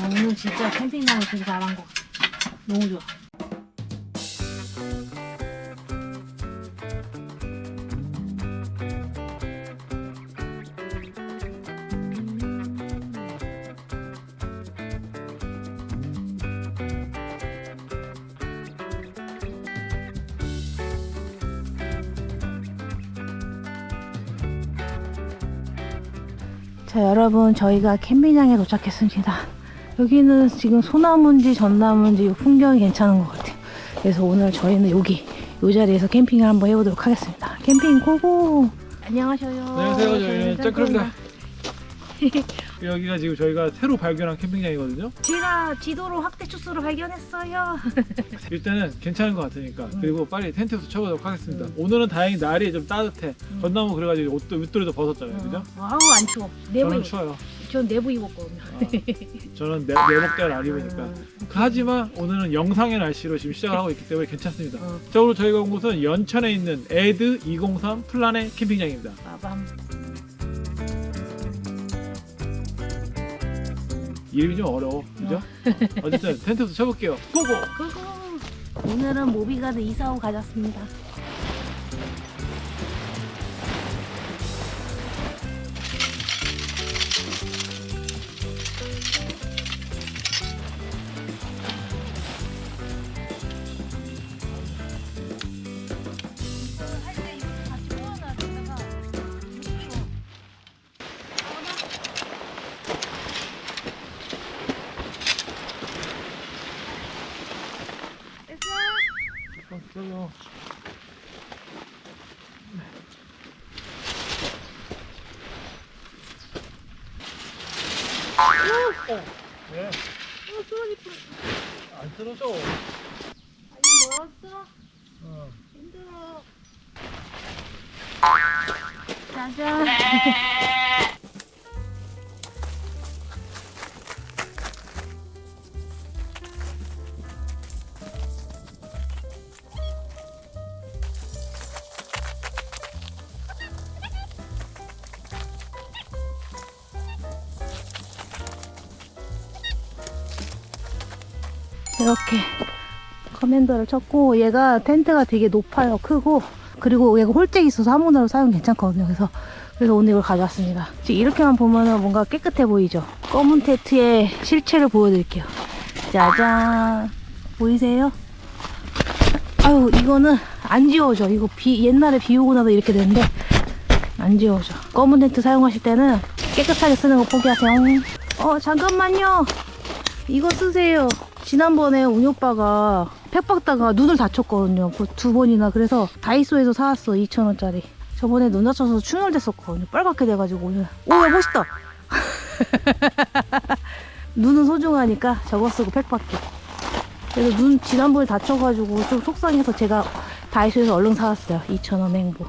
오늘 진짜 캠핑장을 되게 잘한 것 같아. 너무 좋아. 자, 여러분, 저희가 캠핑장에 도착했습니다. 여기는 지금 소나무인지 전나무인지 풍경이 괜찮은 것 같아요. 그래서 오늘 저희는 여기 이 자리에서 캠핑을 한번 해보도록 하겠습니다. 캠핑 고고. 안녕하셔요. 안녕하세요. 저희는 짱크입니다. 여기가 지금 저희가 새로 발견한 캠핑장이거든요. 제가 지도로 확대 축소를 발견했어요. 일단은 괜찮은 것 같으니까 그리고 빨리 텐트부터 쳐보도록 하겠습니다. 오늘은 다행히 날이 좀 따뜻해. 전나무 그래가지고 옷도 윗도리도 벗었잖아요, 그죠? 아우, 안 추워. 내부 저는 입. 추워요. 전 내부 입었거든요. 저는 내복대를 안 입으니까. 하지만 오늘은 영상의 날씨로 지금 시작을 하고 있기 때문에 괜찮습니다. 자, 오늘 저희가 온 곳은 연천에 있는 에드 203 플라넷 캠핑장입니다. 빠밤. 이름이 좀 어려워, 그죠? 어쨌든 텐트부터 쳐볼게요. 고고! 고고. 오늘은 모비가드 이사후 가졌습니다. 없어요. 왜? 안 쓰러져. 아니, 멀었어? 어. 힘들어. 짜잔. 이렇게 커맨더를 쳤고, 얘가 텐트가 되게 높아요. 크고, 그리고 얘가 홀잭이 있어서 아무나로 사용 괜찮거든요. 그래서 오늘 이걸 가져왔습니다. 지금 이렇게만 보면은 뭔가 깨끗해 보이죠? 검은 텐트의 실체를 보여드릴게요. 짜잔. 보이세요? 아유, 이거는 안 지워져. 이거 옛날에 비 오고 나서 이렇게 되는데 안 지워져. 검은 텐트 사용하실 때는 깨끗하게 쓰는 거 포기하세요. 잠깐만요. 이거 쓰세요. 지난번에 웅이 오빠가 팩 박다가 눈을 다쳤거든요. 그 2번이나. 그래서 다이소에서 사왔어. 2,000원짜리. 저번에 눈 다쳐서 충혈됐었거든요. 빨갛게 돼가지고 오늘. 오, 야, 멋있다. 눈은 소중하니까 저거 쓰고 팩 박기. 그래서 눈 지난번에 다쳐가지고 좀 속상해서 제가 다이소에서 얼른 사왔어요. 2,000원 행보.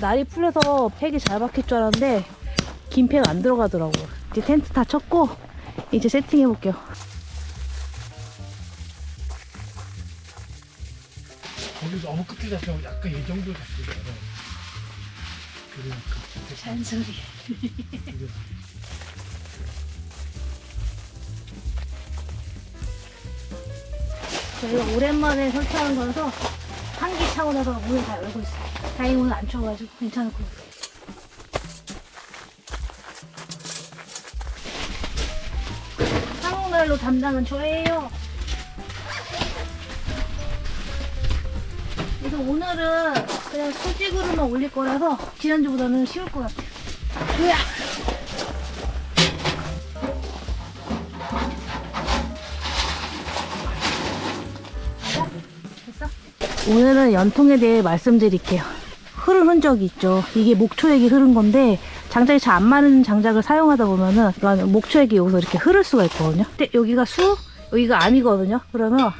날이 풀려서 팩이 잘 박힐 줄 알았는데 긴 팩 안 들어가더라고요. 이제 텐트 다 쳤고 이제 세팅해 볼게요. 거기 너무 끝에 잡히고 약간 이 정도 잡히잖아. 그러니까. 잔소리. 저희가 오랜만에 설치하는 거라서 환기 차원에서 문을 다 열고 있어요. 다행히 오늘 안 추워가지고 괜찮을 것 같아요. 한국날로 담당은 저예요. 그래서 오늘은 그냥 수직으로만 올릴 거라서 지난주보다는 쉬울 것 같아요. 으악! 됐어? 오늘은 연통에 대해 말씀드릴게요. 흐른 흔적이 있죠. 이게 목초액이 흐른 건데 장작이 잘 안 마른 장작을 사용하다 보면은 목초액이 여기서 이렇게 흐를 수가 있거든요. 근데 여기가 수, 여기가 암이거든요. 그러면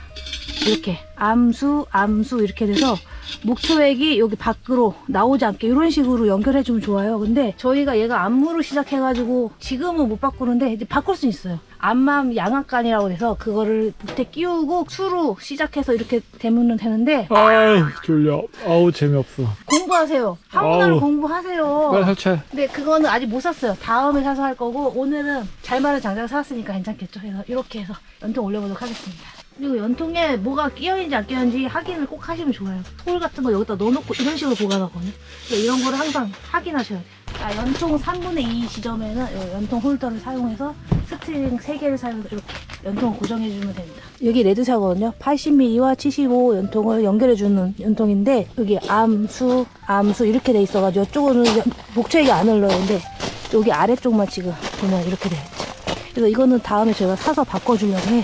이렇게 암수, 암수 이렇게 돼서 목초액이 여기 밖으로 나오지 않게 이런 식으로 연결해주면 좋아요. 근데 저희가 얘가 암무로 시작해가지고 지금은 못 바꾸는데 이제 바꿀 수 있어요. 암맘 양압관이라고 해서 그거를 밑에 끼우고 수로 시작해서 이렇게 되면 되는데 아우 졸려. 아우 재미없어. 공부하세요. 한문화를 아우. 공부하세요. 빨리 설치해. 근데 그거는 아직 못 샀어요. 다음에 사서 할 거고 오늘은 잘 마른 장작을 샀으니까 괜찮겠죠. 그래서 이렇게 해서 연통 올려보도록 하겠습니다. 그리고 연통에 뭐가 끼어있는지 안 끼어있는지 확인을 꼭 하시면 좋아요. 솔 같은 거 여기다 넣어놓고 이런 식으로 보관하거든요. 그래서 이런 거를 항상 확인하셔야 돼요. 자, 연통 3분의 2 지점에는 이 연통 홀더를 사용해서 스트링 3개를 사용해서 이렇게 연통을 고정해주면 됩니다. 여기 레드샤거든요. 80mm와 75 연통을 연결해주는 연통인데 여기 암수 이렇게 돼 있어가지고 이쪽으로는 목초액이 안 흘러요. 여기 아래쪽만 지금 보면 이렇게 돼요. 그래서 이거는 다음에 저희가 사서 바꿔주려고 해요.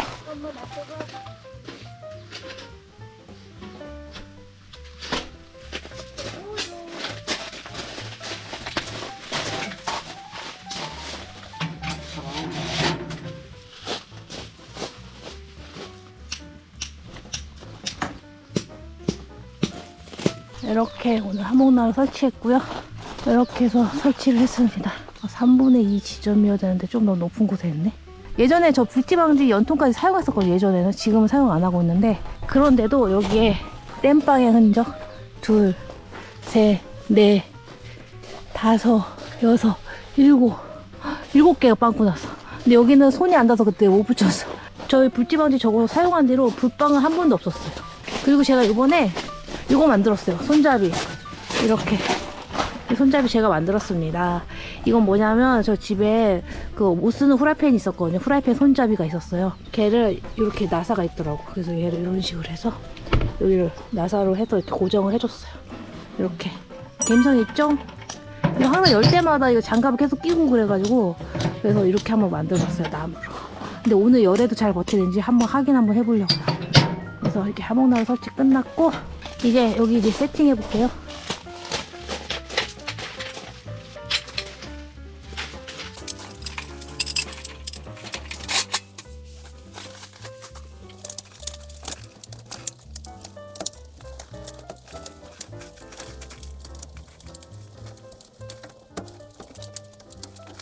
이렇게 오늘 화목난을 설치했고요. 이렇게 해서 설치를 했습니다. 3분의 2 지점이어야 되는데 좀 더 높은 곳에 했네. 예전에 저 불티방지 연통까지 사용했었거든요. 예전에는. 지금은 사용 안 하고 있는데 그런데도 여기에 땜빵의 흔적 2, 3, 4, 5, 6, 7개가 빵꾸 났어. 근데 여기는 손이 안 닿아서 그때 못 붙였어. 저희 불티방지 저거 사용한 뒤로 불빵은 한 번도 없었어요. 그리고 제가 이번에 이거 만들었어요. 손잡이. 이렇게. 이 손잡이 제가 만들었습니다. 이건 뭐냐면 저 집에 그 못 쓰는 후라이팬이 있었거든요. 후라이팬 손잡이가 있었어요. 걔를 이렇게 나사가 있더라고. 그래서 얘를 이런 식으로 해서 여기를 나사로 해서 이렇게 고정을 해줬어요. 이렇게. 감성 있죠? 이거 항상 열 때마다 이거 장갑을 계속 끼고 그래가지고 그래서 이렇게 한번 만들어봤어요. 나무로. 근데 오늘 열에도 잘 버티는지 한번 확인 한번 해보려고요. 그래서 이렇게 화목난로 설치 끝났고 이제 여기 이제 세팅해 볼게요.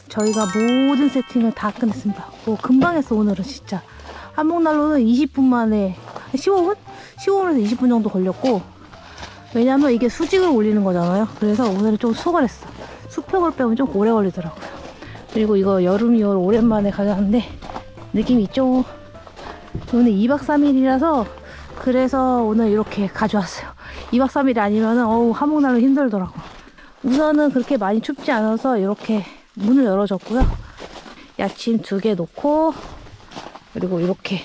저희가 모든 세팅을 다 끝냈습니다. 금방 했어. 오늘은 진짜 화목난로는 20분 만에 15분? 15분에서 20분 정도 걸렸고, 왜냐면 이게 수직을 올리는 거잖아요. 그래서 오늘은 좀 수월했어. 수평을 빼면 좀 오래 걸리더라고요. 그리고 이거 여름이월 오랜만에 가져왔는데 느낌이 있죠? 오늘 2박 3일이라서 그래서 오늘 이렇게 가져왔어요. 2박 3일이 아니면은 화목난로 힘들더라고. 우선은 그렇게 많이 춥지 않아서 이렇게 문을 열어줬고요. 야침 2개 놓고 그리고 이렇게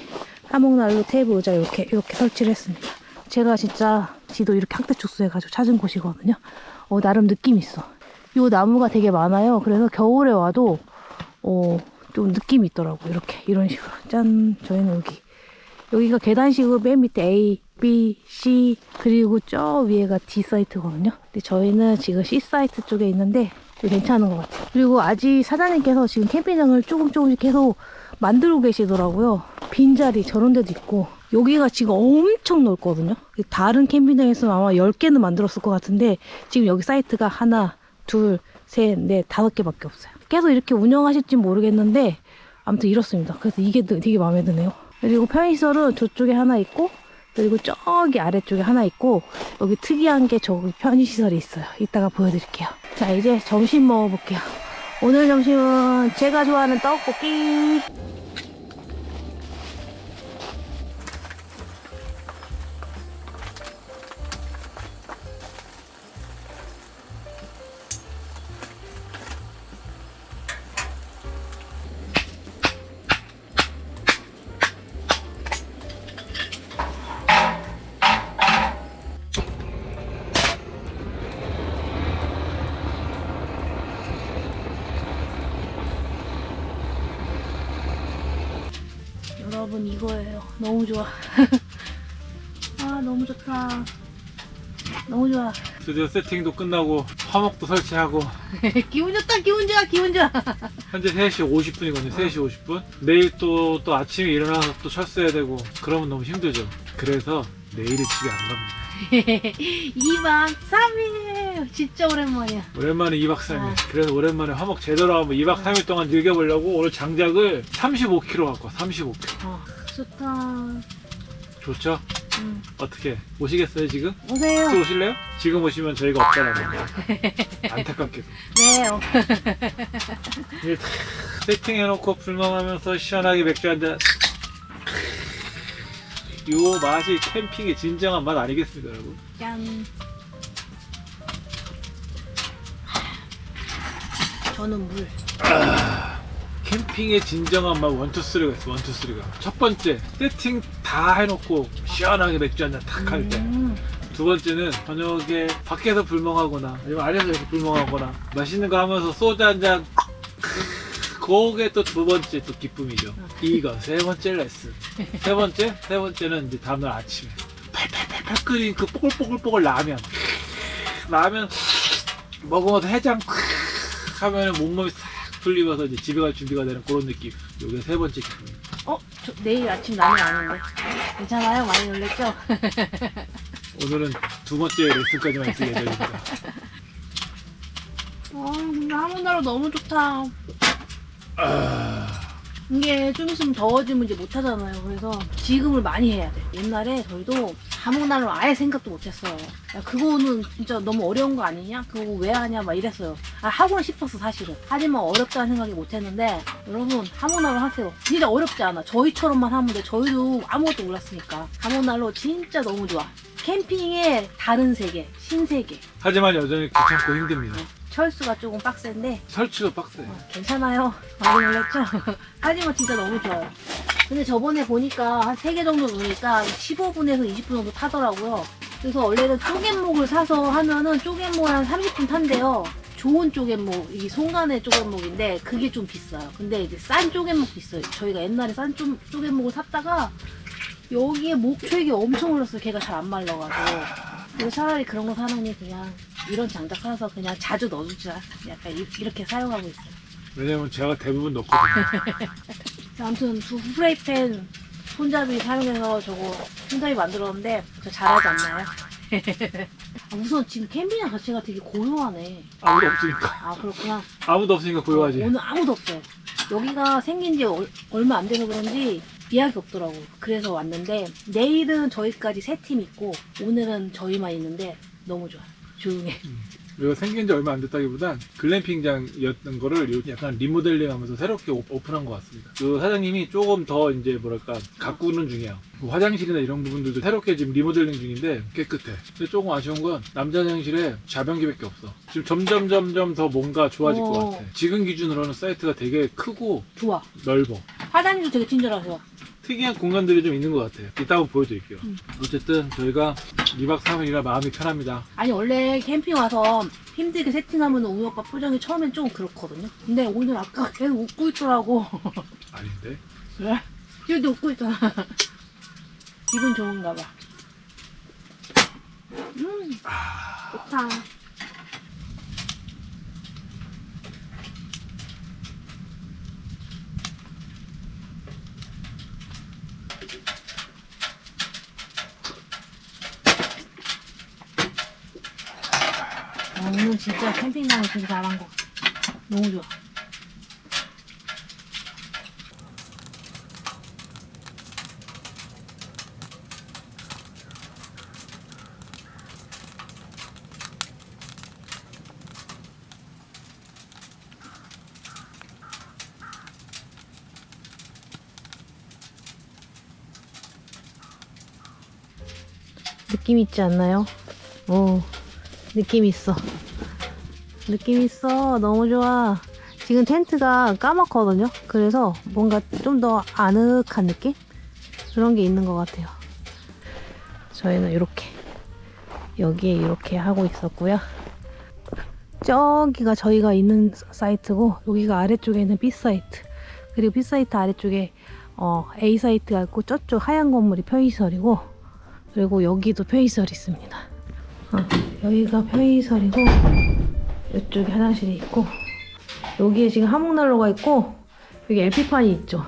화목난로 테이블 의자 이렇게 설치를 했습니다. 제가 진짜 지도 이렇게 학대 축소해가지고 찾은 곳이거든요. 나름 느낌 있어. 이 나무가 되게 많아요. 그래서 겨울에 와도 좀 느낌이 있더라고요. 이렇게 이런 식으로 짠. 저희는 여기가 계단식으로 맨 밑에 A, B, C 그리고 저 위에가 D 사이트거든요. 근데 저희는 지금 C 사이트 쪽에 있는데 괜찮은 것 같아요. 그리고 아직 사장님께서 지금 캠핑장을 조금씩 계속 만들고 계시더라고요. 빈자리 저런 데도 있고 여기가 지금 엄청 넓거든요. 다른 캠핑장에서는 아마 10개는 만들었을 것 같은데 지금 여기 사이트가 하나, 둘, 셋, 넷, 5개밖에 없어요. 계속 이렇게 운영하실지 모르겠는데 아무튼 이렇습니다. 그래서 이게 되게 마음에 드네요. 그리고 편의시설은 저쪽에 하나 있고 그리고 저기 아래쪽에 하나 있고 여기 특이한 게 저기 편의시설이 있어요. 이따가 보여드릴게요. 자, 이제 점심 먹어볼게요. 오늘 점심은 제가 좋아하는 떡볶이. 여러분 이거예요. 너무 좋아. 아 너무 좋다. 너무 좋아. 드디어 세팅도 끝나고 화목도 설치하고 기분 좋다. 기분 좋아. 기분 좋아. 현재 3시 50분이거든요. 3시 50분. 내일 또 아침에 일어나서 또 철수해야 되고 그러면 너무 힘들죠. 그래서 내일은 집에 안 갑니다. 2박 3일 진짜 오랜만이야. 오랜만에 2박 3일. 아. 그래서 오랜만에 화목 제대로 한번 2박 3일 동안 즐겨보려고 오늘 장작을 35kg 갖고 와. 35kg. 좋다. 좋죠? 응. 어떻게 오시겠어요 지금? 오세요. 혹시 오실래요? 지금 오시면 저희가 없잖아요. 안타깝게도. 네. 이제 탁 세팅해놓고 불멍하면서 시원하게 맥주 한잔. 요 맛이 캠핑의 진정한 맛 아니겠습니까 여러분? 짠. 저는 물. 캠핑의 진정한 맛 1, 2, 3가 있어. 1, 2, 3가 첫 번째 세팅 다 해놓고 시원하게 맥주 한잔 탁 할 때. 두 번째는 저녁에 밖에서 불멍하거나 아니면 안에서 이렇게 불멍하거나 맛있는 거 하면서 소주 한잔. 그게 또 두 번째 또 기쁨이죠. 이거 세 번째 레슨. 세 번째는 이제 다음날 아침에 팔팔팔팔 끓인 그 뽀글뽀글뽀글 라면 먹으면서 해장 하면은 몸몸이 싹 풀리면서 이제 집에 갈 준비가 되는 그런 느낌. 요게 세 번째 기쁨입니다. 저 내일 아침 라면 아는데 괜찮아요? 많이 놀랬죠? 오늘은 두 번째 레슨까지만 있을 예정입니다. 근데 하모나로 너무 좋다. 이게 좀 있으면 더워지면 이제 못 하잖아요. 그래서 지금을 많이 해야 돼. 옛날에 저희도 하모나로 아예 생각도 못 했어요. 야, 그거는 진짜 너무 어려운 거 아니냐? 그거 왜 하냐? 막 이랬어요. 하고는 싶었어, 사실은. 하지만 어렵다는 생각이 못 했는데, 여러분, 하모나로 하세요. 진짜 어렵지 않아. 저희처럼만 하면 돼. 저희도 아무것도 몰랐으니까. 하모나로 진짜 너무 좋아. 캠핑의 다른 세계, 신세계. 하지만 여전히 귀찮고 힘듭니다. 철수가 조금 빡센데, 설치가 빡세요. 괜찮아요. 많이 놀랬죠? 하지만 진짜 너무 좋아요. 근데 저번에 보니까 한 3개 정도 놓으니까 15분에서 20분 정도 타더라고요. 그래서 원래는 쪼갯목을 사서 하면은 쪼갯목 한 30분 탄대요. 좋은 쪼갯목, 이 송간의 쪼갯목인데 그게 좀 비싸요. 근데 이제 싼 쪼갯목도 있어요. 저희가 옛날에 싼 쪼갯목을 샀다가 여기에 목초액이 엄청 올랐어요. 걔가 잘 안 말라가지고. 그래서 차라리 그런 거 사느니 그냥 이런 장작 사서 그냥 자주 넣어주자. 약간 이렇게 사용하고 있어요. 왜냐면 제가 대부분 넣거든요. 아무튼 두 프라이팬 손잡이 사용해서 저거 손잡이 만들었는데 저 잘하지 않나요? 우선 지금 캠핑장 자체가 되게 고요하네. 아무도 없으니까. 그렇구나. 아무도 없으니까 고요하지. 오늘 아무도 없어요. 여기가 생긴 지 얼마 안 돼서 그런지 예약이 없더라고. 그래서 왔는데 내일은 저희까지 3팀 있고 오늘은 저희만 있는데 너무 좋아. 조용해. 이거 생긴 지 얼마 안 됐다기보단 글램핑장이었던 거를 약간 리모델링 하면서 새롭게 오픈한 것 같습니다. 그 사장님이 조금 더 이제 뭐랄까 가꾸는 중이야. 뭐 화장실이나 이런 부분들도 새롭게 지금 리모델링 중인데 깨끗해. 근데 조금 아쉬운 건 남자 화장실에 자변기밖에 없어. 지금 점점 더 뭔가 좋아질 것 같아. 지금 기준으로는 사이트가 되게 크고 좋아. 넓어. 화장실도 되게 친절하셔. 특이한 공간들이 좀 있는 것 같아요. 이따 한번 보여드릴게요. 어쨌든 저희가 2박 3일이라 마음이 편합니다. 아니 원래 캠핑 와서 힘들게 세팅하면 우리 오빠 표정이 처음엔 좀 그렇거든요. 근데 오늘 아까 계속 웃고 있더라고. 아닌데? 그래? 지금도 웃고 있잖아. 기분 좋은가 봐. 좋다. 오늘 진짜 캠핑 가면 되게 잘한 것 같아. 너무 좋아. 느낌 있지 않나요? 느낌 있어. 느낌 있어. 너무 좋아. 지금 텐트가 까맣거든요. 그래서 뭔가 좀 더 아늑한 느낌? 그런 게 있는 것 같아요. 저희는 이렇게 여기에 이렇게 하고 있었고요. 저기가 저희가 있는 사이트고 여기가 아래쪽에 있는 B 사이트. 그리고 B 사이트 아래쪽에 A 사이트가 있고 저쪽 하얀 건물이 편의시설이고 그리고 여기도 편의시설이 있습니다. 여기가 편의시설이고 이쪽에 화장실이 있고 여기에 지금 하목난로가 있고 여기 LP판이 있죠.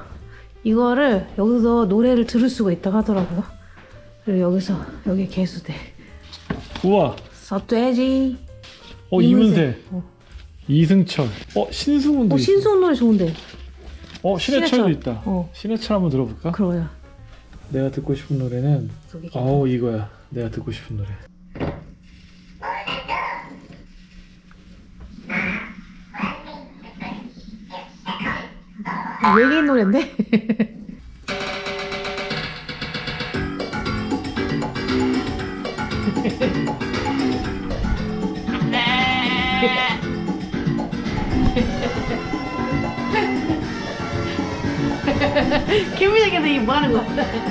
이거를 여기서 노래를 들을 수가 있다고 하더라고요. 그리고 여기서 여기 개수대. 우와. 서돼지. 이문세. 어. 이승철. 신승훈도 있어. 신수훈 노래 좋은데. 신해철도 신해철. 있다. 어. 신해철 한번 들어볼까? 그러야. 내가 듣고 싶은 노래는 저기 이거야. 내가 듣고 싶은 노래. 외계인 노래인데? 김민혁이도 이게 뭐 하는 거야?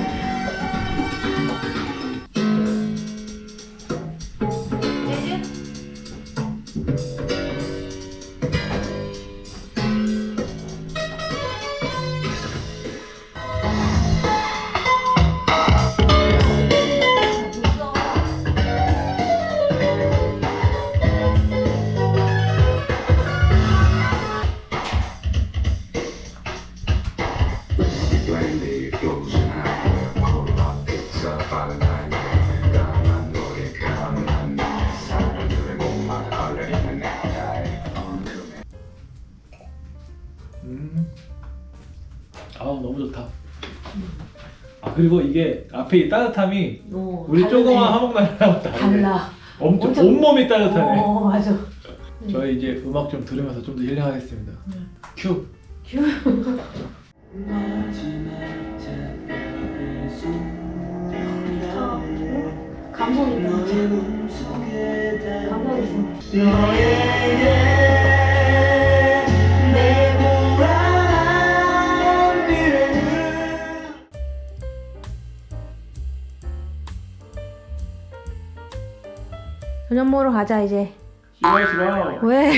너무 좋다. 그리고 이게 앞에 이 따뜻함이 우리 다르네. 조그만 화목난이랑 달라. 엄청 엄청- 온몸이 따뜻하네. 맞아. 저희 이제 음악 좀 들으면서 좀 더 힐링하겠습니다. 큐. 큐. 감성 있다. 감성 있어. 저녁 먹으러 가자 이제. 싫어. 왜?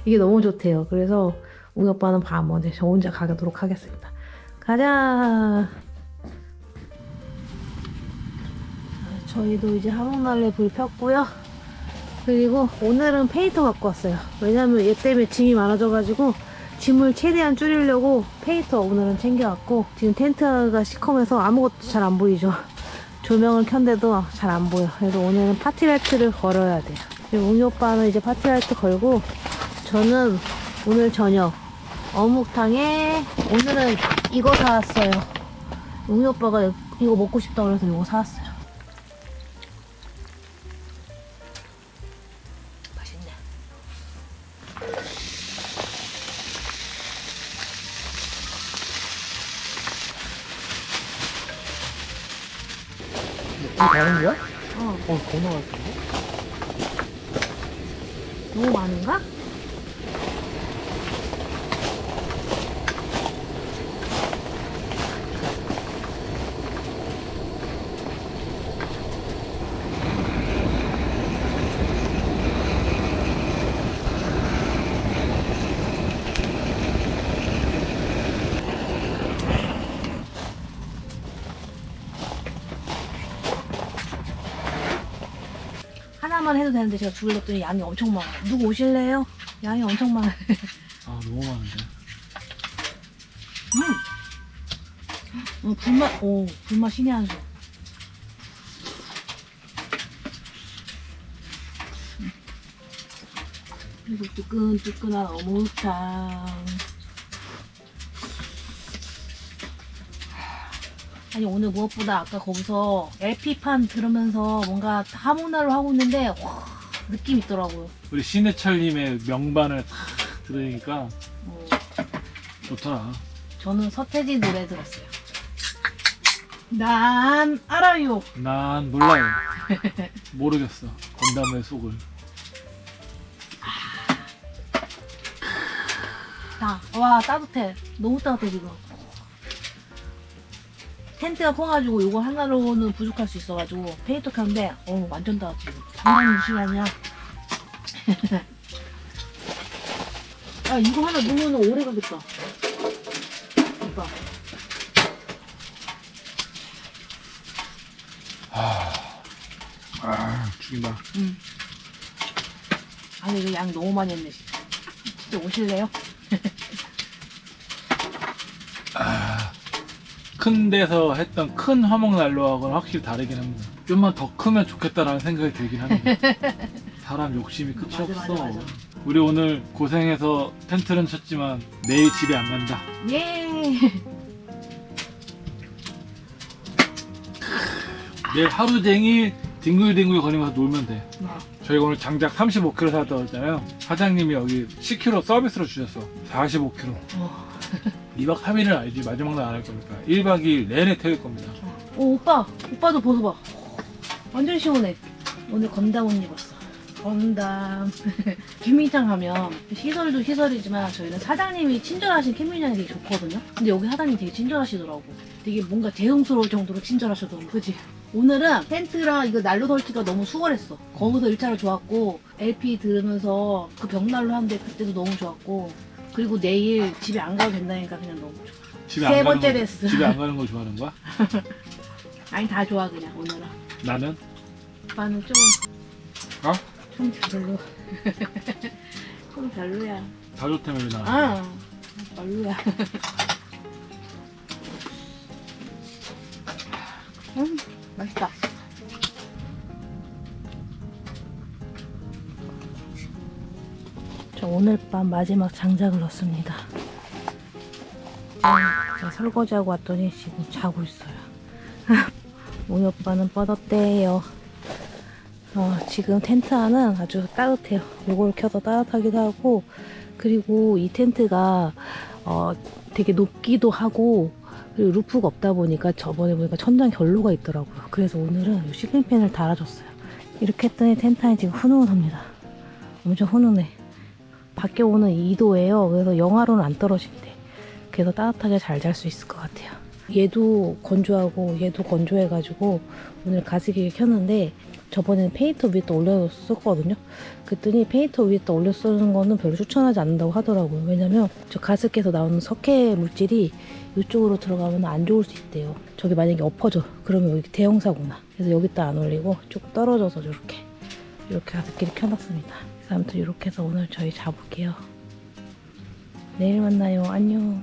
이게 너무 좋대요. 그래서 우리 오빠는 밥 먼저 저 혼자 가도록 하겠습니다. 가자. 저희도 이제 한옥날래 불 폈고요. 그리고 오늘은 페인터 갖고 왔어요. 왜냐면 얘 때문에 짐이 많아져가지고 짐을 최대한 줄이려고 페인터 오늘은 챙겨왔고, 지금 텐트가 시커매서 아무것도 잘 안 보이죠. 조명을 켠데도 잘 안 보여. 그래서 오늘은 파티라이트를 걸어야 돼요. 그리고 웅이 오빠는 이제 파티라이트 걸고, 저는 오늘 저녁 어묵탕에 오늘은 이거 사왔어요. 웅이 오빠가 이거 먹고 싶다고 그래서 이거 사왔어요. 맛있네. 다른 거야? 어. 건너 같은데? 너무 많은가? 하나만 해도 되는데 제가 두 개 넣었더니 양이 엄청 많아요. 누구 오실래요? 양이 엄청 많아요. 너무 많은데. 불맛 신의 한 수. 그리고 뜨끈뜨끈한 어묵탕. 아니 오늘 무엇보다 아까 거기서 LP판 들으면서 뭔가 하모나를 하고 있는데 와, 느낌 있더라고요. 우리 신해철님의 명반을 탁 들으니까 좋더라. 저는 서태지 노래 들었어요. 난 알아요. 난 몰라요. 모르겠어. 건담의 속을. 와 따뜻해. 너무 따뜻해 지금. 텐트가 커가지고 이거 하나로는 부족할 수 있어가지고 페인터 켰는데 완전 따뜻해. 장난 시간이야. 아 이거 하나 넣으면 오래 가겠다. 오빠. 죽인다. 아니 이거 양 너무 많이 했네. 진짜 오실래요? 큰 데서 했던 큰 화목난로하고는 확실히 다르긴 합니다. 좀만 더 크면 좋겠다라는 생각이 들긴 합니다. 사람 욕심이 끝이 맞아, 없어. 맞아. 우리 오늘 고생해서 텐트는 쳤지만 내일 집에 안 간다. 예. 내일 하루 종일 뒹굴뒹굴 거리면서 놀면 돼. 저희가 오늘 장작 35kg 사왔다고 했잖아요. 사장님이 여기 10kg 서비스로 주셨어. 45kg. 2박 3일은 알지. 마지막 날 안 할 거니까 1박 2일 내내 태울 겁니다. 오, 오빠도 벗어봐. 완전 시원해. 오늘 건담 옷 입었어. 건담. 캠핑장 가면 시설도 시설이지만 저희는 사장님이 친절하신 캠핑장이 되게 좋거든요. 근데 여기 사장님이 되게 친절하시더라고. 되게 뭔가 대응스러울 정도로 친절하시더라고. 그치? 오늘은 텐트랑 이거 난로 설치가 너무 수월했어. 거기서 1차로 좋았고 LP 들으면서 그 벽난로 하는데 그때도 너무 좋았고, 그리고 내일 집에 안 가도 된다니까 그냥 너무 좋아. 집에 세 안 가는 번째 거- 레슨. 집에 안 가는 걸 좋아하는 거야? 아니 다 좋아 그냥 오늘은. 나는? 오빠는 어? 좀 별로. 좀 별로야. 다 좋다며 왜 나? 아, 별로야. 맛있다. 저 오늘 밤 마지막 장작을 넣습니다. 제가 설거지하고 왔더니 지금 자고 있어요. 우리 오빠는 뻗었대요. 지금 텐트 안은 아주 따뜻해요. 이걸 켜서 따뜻하기도 하고, 그리고 이 텐트가 되게 높기도 하고, 그리고 루프가 없다 보니까 저번에 보니까 천장 결로가 있더라고요. 그래서 오늘은 이 실링팬을 달아줬어요. 이렇게 했더니 텐트 안이 지금 훈훈합니다. 엄청 훈훈해. 밖에 오는 2도예요. 그래서 영하로는 안 떨어진대. 그래서 따뜻하게 잘 잘 수 있을 것 같아요. 얘도 건조하고 얘도 건조해가지고 오늘 가스기를 켰는데, 저번에는 페인터 위에다 올렸었거든요. 그랬더니 페인터 위에다 올려 쓰는 거는 별로 추천하지 않는다고 하더라고요. 왜냐면 저 가습기에서 나오는 석회 물질이 이쪽으로 들어가면 안 좋을 수 있대요. 저기 만약에 엎어져 그러면 여기 대형사고나. 그래서 여기다 안 올리고 조금 떨어져서 이렇게 가습기를 켜놨습니다. 그래서 아무튼 이렇게 해서 오늘 저희 자볼게요. 내일 만나요. 안녕.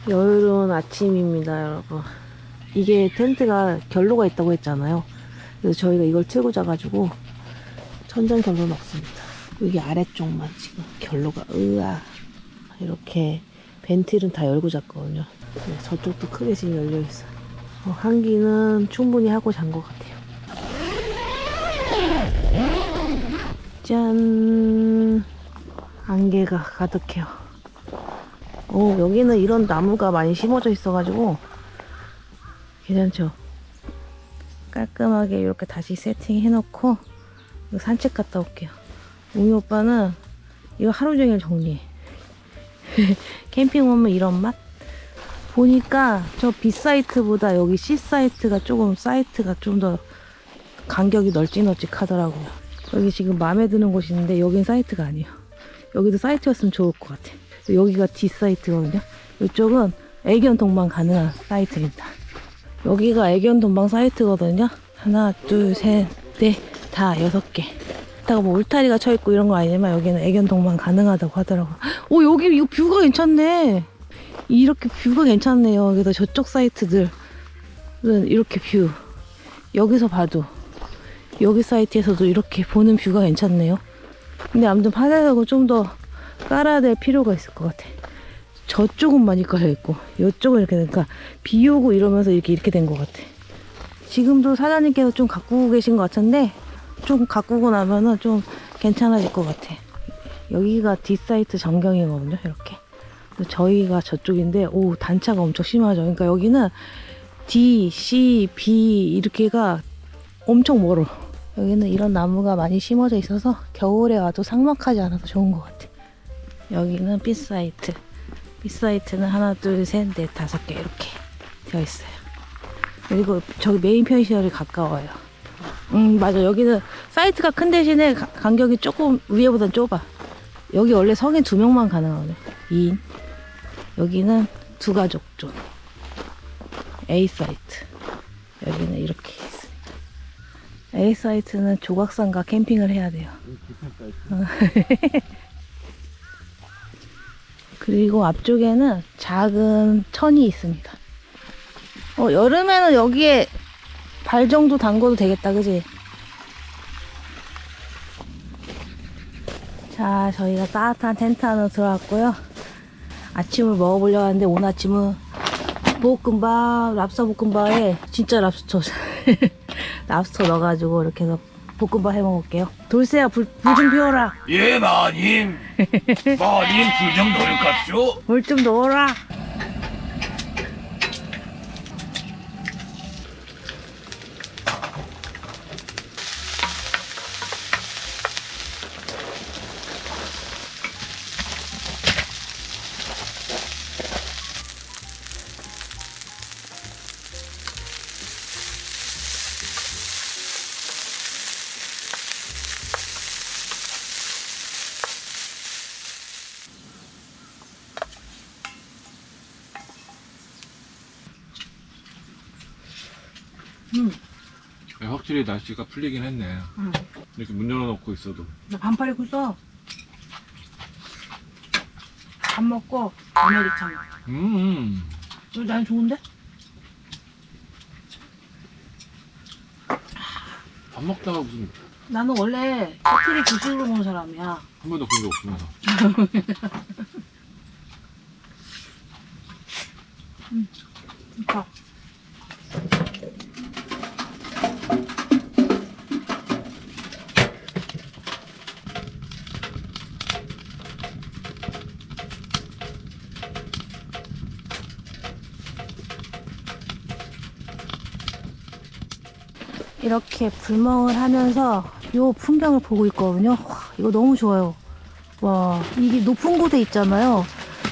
여유로운 아침입니다, 여러분. 이게 텐트가 결로가 있다고 했잖아요. 그래서 저희가 이걸 틀고 자가지고 천장 결로는 없습니다. 여기 아래쪽만 지금 결로가 이렇게 벤틸은 다 열고 잤거든요. 네, 저쪽도 크게 지금 열려 있어요. 환기는 충분히 하고 잔 것 같아요. 짠! 안개가 가득해요. 여기는 이런 나무가 많이 심어져 있어가지고 괜찮죠? 깔끔하게 이렇게 다시 세팅 해놓고 산책 갔다 올게요. 웅이 오빠는 이거 하루 종일 정리해. 캠핑 오면 이런 맛? 보니까 저 B사이트보다 여기 C사이트가 사이트가 좀 더 간격이 널찍널찍하더라고요. 여기 지금 마음에 드는 곳이 있는데 여긴 사이트가 아니에요. 여기도 사이트였으면 좋을 것 같아. 여기가 D사이트거든요. 이쪽은 애견 동반 가능한 사이트입니다. 여기가 애견 동반 사이트거든요. 하나, 둘, 셋, 넷, 다 6개. 다가 뭐 울타리가 쳐있고 이런 거 아니지만 여기는 애견 동반 가능하다고 하더라고요. 여기 이거 뷰가 괜찮네. 이렇게 뷰가 괜찮네요. 그래서 저쪽 사이트들은 이렇게 뷰. 여기서 봐도 여기 사이트에서도 이렇게 보는 뷰가 괜찮네요. 근데 아무튼 파자석은 좀 더 깔아야 될 필요가 있을 것 같아. 저쪽은 많이 깔려있고 이쪽은 이렇게 되니까 비 오고 이러면서 이렇게 된 것 같아. 지금도 사장님께서 좀 가꾸고 계신 것 같은데 좀 가꾸고 나면은 좀 괜찮아질 것 같아. 여기가 D사이트 전경이거든요. 이렇게. 저희가 저쪽인데 단차가 엄청 심하죠. 그러니까 여기는 D, C, B 이렇게가 엄청 멀어. 여기는 이런 나무가 많이 심어져 있어서 겨울에 와도 삭막하지 않아서 좋은 것 같아. 여기는 B사이트. B사이트는 하나, 둘, 셋, 넷, 5개 이렇게 되어 있어요. 그리고 저기 메인 편의시설이 가까워요. 맞아. 여기는 사이트가 큰 대신에 간격이 조금 위에보단 좁아. 여기 원래 성인 2명만 가능하거든. 2인. 여기는 2가족 존. A 사이트. 여기는 이렇게 있습니다. A 사이트는 조각상가 캠핑을 해야 돼요. 그리고 앞쪽에는 작은 천이 있습니다. 여름에는 여기에 발 정도 담궈도 되겠다, 그지? 자, 저희가 따뜻한 텐트 안으로 들어왔고요. 아침을 먹어보려고 하는데 오늘 아침은 볶음밥, 랍스터 볶음밥에 진짜 랍스터 랍스터 넣어가지고 이렇게 해서 볶음밥 해 먹을게요. 돌쇠야, 불 좀 피워라. 예, 마님. 마님, 불 좀 넣을까쇼? 물 좀 넣어라. 확실히 날씨가 풀리긴 했네. 이렇게 문 열어놓고 있어도. 나 반팔 입고 있어. 밥 먹고 아메리카노. 이거 난 좋은데? 밥 먹다가 무슨 나는 원래 커피를 주식으로 먹는 사람이야. 한 번도 그런 적 없으면서. 좋다. 이렇게 불멍을 하면서 요 풍경을 보고 있거든요. 와, 이거 너무 좋아요. 와, 이게 높은 곳에 있잖아요.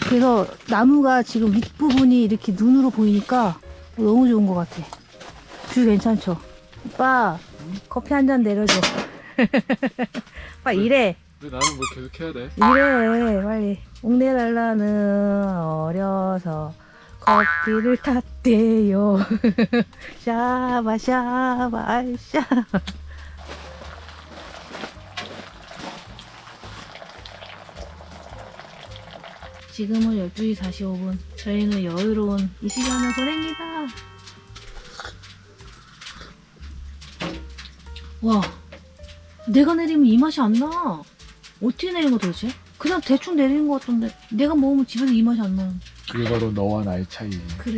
그래서 나무가 지금 윗부분이 이렇게 눈으로 보이니까 너무 좋은 것 같아. 뷰 괜찮죠? 오빠, 커피 한 잔 내려줘. 오빠 일해. 왜 나는 뭘 계속 해야 돼? 일해, 빨리. 옥내달라는 어려서 커피를 탔대요. 샤바 샤바 샤. 지금은 12시 45분. 저희는 여유로운 이 시간을 보냅니다. 와, 내가 내리면 이 맛이 안 나. 어떻게 내린 거 도대체? 그냥 대충 내리는 거 같던데 내가 먹으면 집에서 이 맛이 안 나는. 그게 바로 너와 나의 차이. 그래.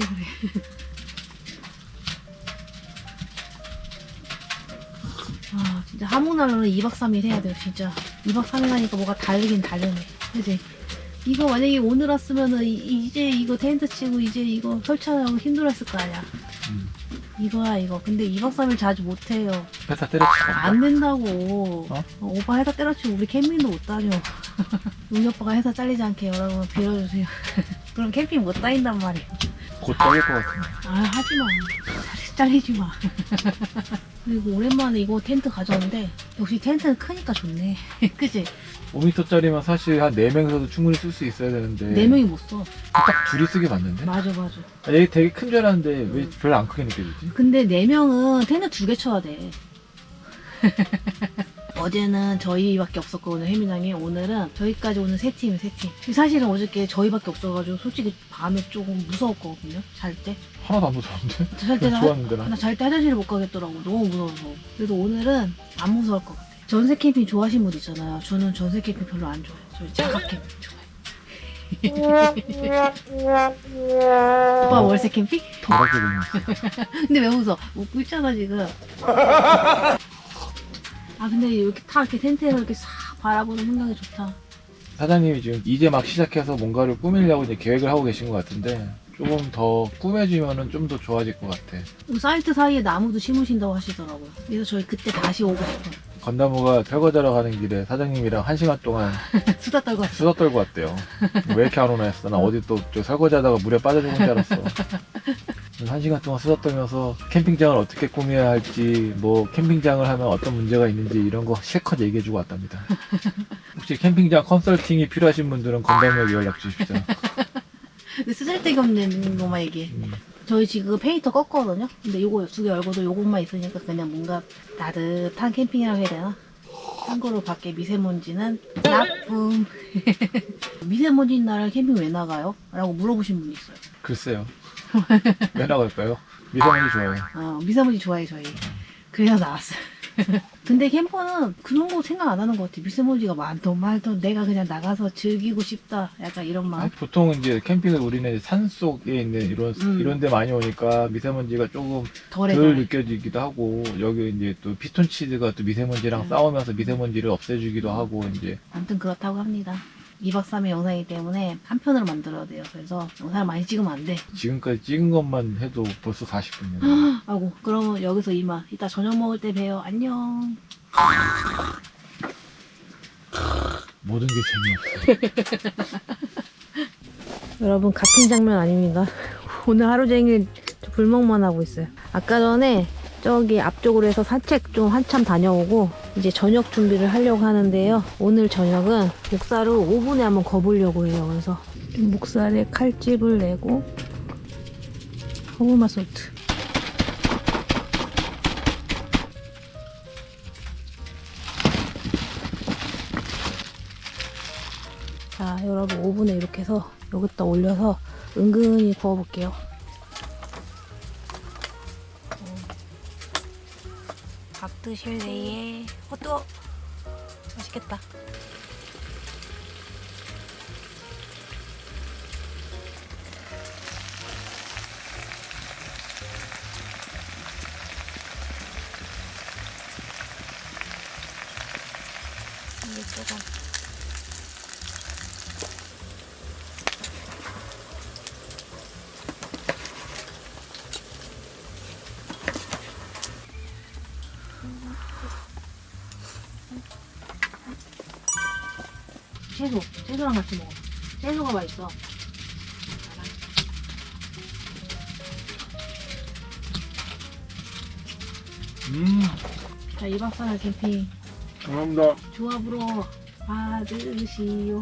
아, 진짜 한국날로는 2박 3일 해야 돼요, 진짜. 2박 3일 하니까 뭐가 다르긴 다르네. 그지? 이거 만약에 오늘 왔으면은 이제 이거 텐트 치고 이제 이거 설치하고 힘들었을 거 아니야. 이거야 이거. 근데 2박 3일 자주 못해요. 회사 때려치고. 안 된다고. 어? 오빠 회사 때려치고 우리 캠핑도 못 다녀. 우리 오빠가 회사 잘리지 않게 여러분 빌어주세요. 그럼 캠핑 못 다닌단 말이야. 곧 잘릴 것 같은데. 아, 하지마. 잘리지 마. 그리고 오랜만에 이거 텐트 가져왔는데 역시 텐트는 크니까 좋네. 그치? 5m짜리면 사실 한 4명이서도 충분히 쓸 수 있어야 되는데 4명이 못 써. 딱 둘이 쓰게 맞는데? 맞아. 아, 얘 되게 큰 줄 알았는데 왜 별로 안 크게 느껴지지? 근데 4명은 텐트 2개 쳐야 돼. 어제는 저희밖에 없었거든요, 혜민양이. 오늘은 저희까지 오늘 3팀이에요, 3팀. 사실은 어저께 저희밖에 없어가지고 솔직히 밤에 조금 무서웠거든요, 잘 때. 하나도 안 무서운데? 잘 때는 좋았는데 나. 나 잘 때 화장실을 못 가겠더라고. 너무 무서워서. 그래도 오늘은 안 무서울 것 같아. 전세 캠핑 좋아하시는 분 있잖아요. 저는 전세 캠핑 별로 안 좋아해요. 저는 자가 캠핑 좋아해요. 오빠 월세 캠핑? 더럽게 생겼어. 근데 왜 웃어? 웃고 있잖아 지금. 아 근데 이렇게 다 이렇게 텐트에서 이렇게 싹 바라보는 풍경이 좋다. 사장님이 지금 이제 막 시작해서 뭔가를 꾸미려고 이제 계획을 하고 계신 것 같은데 조금 더 꾸며주면은 좀 더 좋아질 것 같아. 사이트 사이에 나무도 심으신다고 하시더라고요. 그래서 저희 그때 다시 오고 싶어요. 건나무가 설거지하러 가는 길에 사장님이랑 1시간 동안 수다 떨고 왔어. 수다 떨고 왔대요. 왜 이렇게 안 오나 했어. 나 어디 또 저 설거지하다가 물에 빠져 죽은 줄 알았어. 1시간 동안 수다 떨면서 캠핑장을 어떻게 꾸며야 할지, 뭐 캠핑장을 하면 어떤 문제가 있는지 이런 거 실컷 얘기해주고 왔답니다. 혹시 캠핑장 컨설팅이 필요하신 분들은 건담에게 연락 주십시오. 쓰잘데기 없는 것만 얘기해. 저희 지금 페인터 껐거든요. 근데 요거 2개 열고도 요것만 있으니까 그냥 뭔가 따뜻한 캠핑이라고 해야 되나? 참고로 밖에 미세먼지는 나쁨. 미세먼지 나라 캠핑 왜 나가요? 라고 물어보신 분이 있어요. 글쎄요. 왜 나갈까요? 미세먼지 좋아요. 미세먼지 좋아해 저희. 그래서 나왔어요. 근데 캠퍼는 그런 거 생각 안 하는 것 같아. 미세먼지가 많던 말던 내가 그냥 나가서 즐기고 싶다. 약간 이런 마음. 보통 이제 캠핑을 우리는 산 속에 있는 이런 데 많이 오니까 미세먼지가 조금 덜 느껴지기도 하고, 여기 이제 또 피톤치드가 또 미세먼지랑 싸우면서 미세먼지를 없애주기도 하고, 이제. 아무튼 그렇다고 합니다. 2박 3일 영상이기 때문에 한 편으로 만들어야 돼요. 그래서 영상을 많이 찍으면 안 돼. 지금까지 찍은 것만 해도 벌써 40분이네요. 아이고, 그러면 여기서 이만. 이따 저녁 먹을 때 봬요. 안녕. 모든 게 재미없어. 여러분, 같은 장면 아닙니다. 오늘 하루 종일 불멍만 하고 있어요. 아까 전에 저기 앞쪽으로 해서 산책 좀 한참 다녀오고 이제 저녁 준비를 하려고 하는데요. 오늘 저녁은 목살을 오븐에 한번 거보려고 해요. 그래서 목살에 칼집을 내고 허브맛 소트. 자, 여러분 오븐에 이렇게 해서 여기다 올려서 은근히 구워볼게요. 밥 드실래요? 뜨거! 맛있겠다. 이게 뜨거. 채소랑 같이 먹어. 채소가 맛있어. 자, 2박 3일 캠핑 감사합니다. 조합으로 받으시오.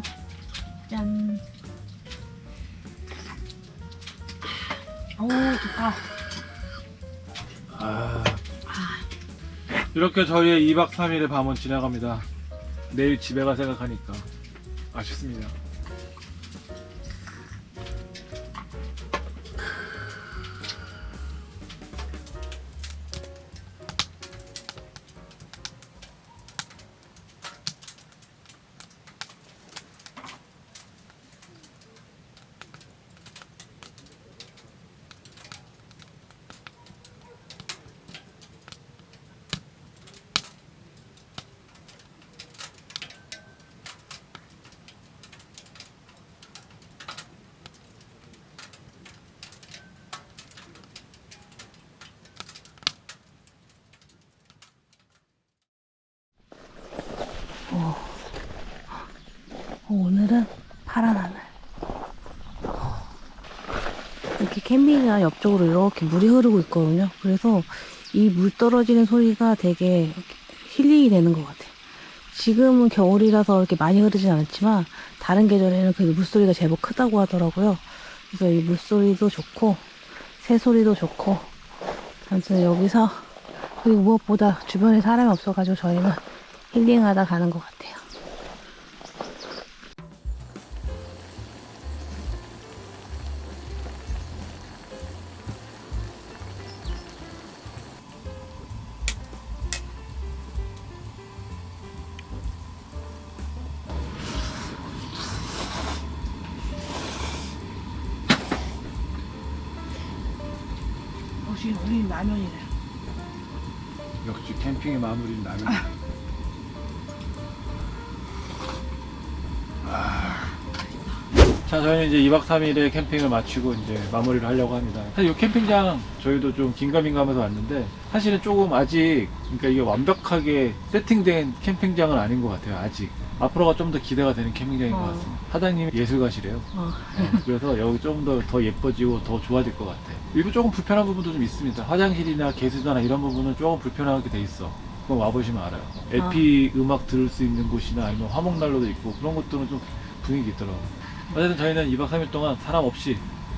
짠. 오, 좋다. 이렇게 저희의 2박 3일의 밤은 지나갑니다. 내일 집에 가 생각하니까 아쉽습니다. 오늘은 파란 하늘. 이렇게 캠핑장 옆쪽으로 이렇게 물이 흐르고 있거든요. 그래서 이 물 떨어지는 소리가 되게 힐링이 되는 것 같아요. 지금은 겨울이라서 이렇게 많이 흐르진 않았지만 다른 계절에는 그 물소리가 제법 크다고 하더라고요. 그래서 이 물소리도 좋고 새소리도 좋고, 아무튼 여기서, 그리고 무엇보다 주변에 사람이 없어가지고 저희는 힐링하다 가는 것 같아요. 역시 우리는 라면이래. 역시 캠핑의 마무리는 라면. 자, 저희는 이제 2박 3일의 캠핑을 마치고 이제 마무리를 하려고 합니다. 사실 이 캠핑장 저희도 좀 긴가민가하면서 왔는데 사실은 조금 아직, 그러니까 이게 완벽하게 세팅된 캠핑장은 아닌 것 같아요. 아직 앞으로가 좀 더 기대가 되는 캠핑장인 것 어. 같습니다. 사장님이 예술가시래요. 어. 그래서 여기 좀 더 예뻐지고 더 좋아질 것 같아. 일부 조금 불편한 부분도 좀 있습니다. 화장실이나 개수대나 이런 부분은 조금 불편하게 돼 있어. 그건 와보시면 알아요. LP 음악 들을 수 있는 곳이나 아니면 화목난로도 있고 그런 것들은 좀 분위기 있더라고요. 어쨌든 저희는 2박 3일 동안 사람 없이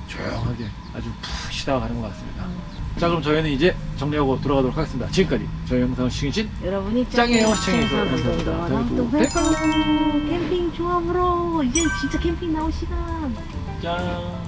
조용하게 아주 푹 쉬다가 가는 것 같습니다. 자, 그럼 저희는 이제 정리하고 돌아가도록 하겠습니다. 지금까지 저희 영상 시청해주신 여러분이 짱이에요. 시청해주셔서 감사합니다. 감사합니다. 또 뵙고 캠핑 조합으로 이제 진짜 캠핑 나올 시간. 짠.